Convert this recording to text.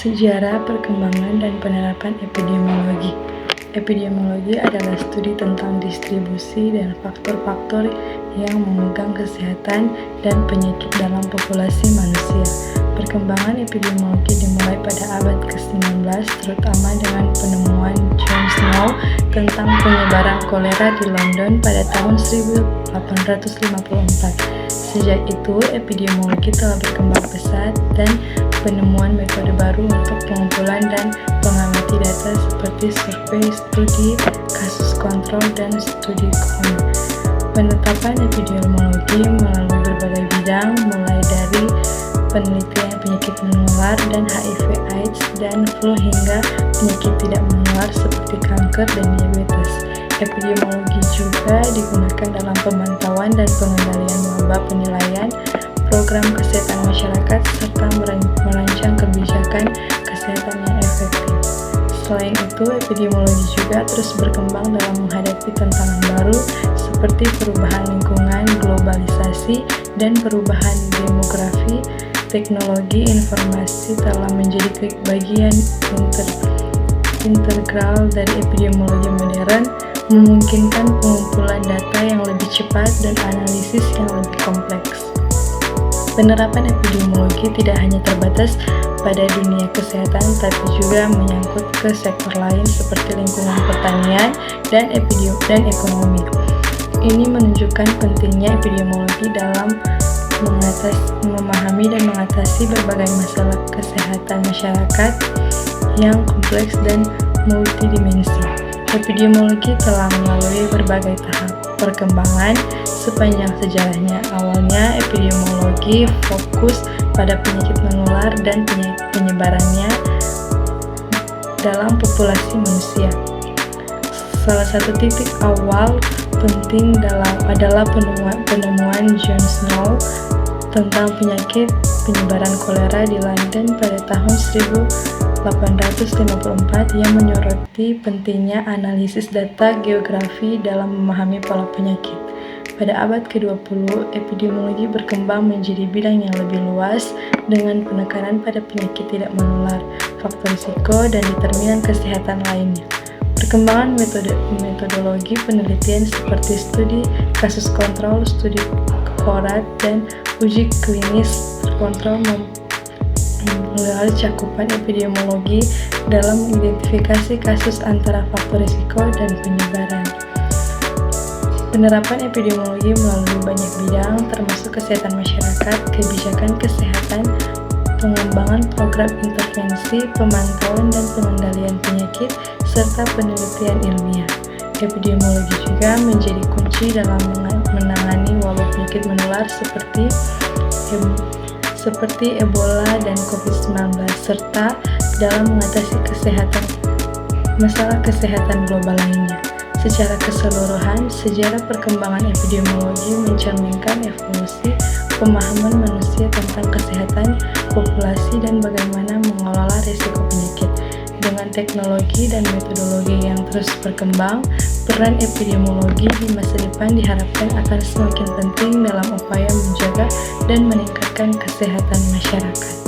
Sejarah, perkembangan, dan penerapan epidemiologi. Epidemiologi adalah studi tentang distribusi dan faktor-faktor yang memegang kesehatan dan penyakit dalam populasi manusia. Perkembangan epidemiologi dimulai pada abad ke-19, terutama dengan penemuan John Snow tentang penyebaran kolera di London pada tahun 1854. Sejak itu, epidemiologi telah berkembang pesat dan penemuan metode baru untuk pengumpulan dan mengamati data seperti survei, studi kasus kontrol, dan studi Cone. Penetapan epidemiologi melalui berbagai bidang, mulai dari penelitian penyakit menular dan HIV/AIDS dan flu hingga penyakit tidak menular seperti kanker dan diabetes. Epidemiologi juga digunakan dalam pemantauan dan pengendalian wabah, penilaian program kesehatan masyarakat, serta merancang kebijakan kesehatan yang efektif. Selain itu, epidemiologi juga terus berkembang dalam menghadapi tantangan baru seperti perubahan lingkungan, globalisasi, dan perubahan demografi. Teknologi informasi telah menjadi bagian integral dari epidemiologi modern, memungkinkan pengumpulan data yang lebih cepat dan analisis yang lebih kompleks. Penerapan epidemiologi tidak hanya terbatas pada dunia kesehatan, tapi juga menyangkut ke sektor lain seperti lingkungan, pertanian, dan ekonomi. Ini menunjukkan pentingnya epidemiologi dalam memahami dan mengatasi berbagai masalah kesehatan masyarakat yang kompleks dan multidimensi. Epidemiologi telah melalui berbagai tahap perkembangan sepanjang sejarahnya. Awalnya, epidemiologi fokus pada penyakit menular dan penyebarannya dalam populasi manusia. Salah satu titik awal penting adalah penemuan John Snow tentang penyakit penyebaran kolera di London pada tahun 1854 yang menyoroti pentingnya analisis data geografi dalam memahami pola penyakit. Pada abad ke-20, epidemiologi berkembang menjadi bidang yang lebih luas dengan penekanan pada penyakit tidak menular, faktor risiko, dan determinan kesehatan lainnya. Perkembangan metodologi penelitian seperti studi kasus kontrol, studi cohort, dan uji klinis terkontrol melalui cakupan epidemiologi dalam mengidentifikasi kasus antara faktor risiko dan penyebaran. Penerapan epidemiologi melalui banyak bidang, termasuk kesehatan masyarakat, kebijakan kesehatan, pengembangan program intervensi, pemantauan dan pengendalian penyakit, serta penelitian ilmiah. Epidemiologi juga menjadi kunci dalam menangani wabah penyakit menular seperti Ebola dan COVID-19, serta dalam mengatasi masalah kesehatan global lainnya. Secara keseluruhan, sejarah perkembangan epidemiologi mencerminkan evolusi pemahaman manusia tentang kesehatan populasi dan bagaimana mengelola risiko penyakit. Dengan teknologi dan metodologi yang terus berkembang, peran epidemiologi di masa depan diharapkan akan semakin penting dalam upaya menjaga dan meningkatkan kesehatan masyarakat.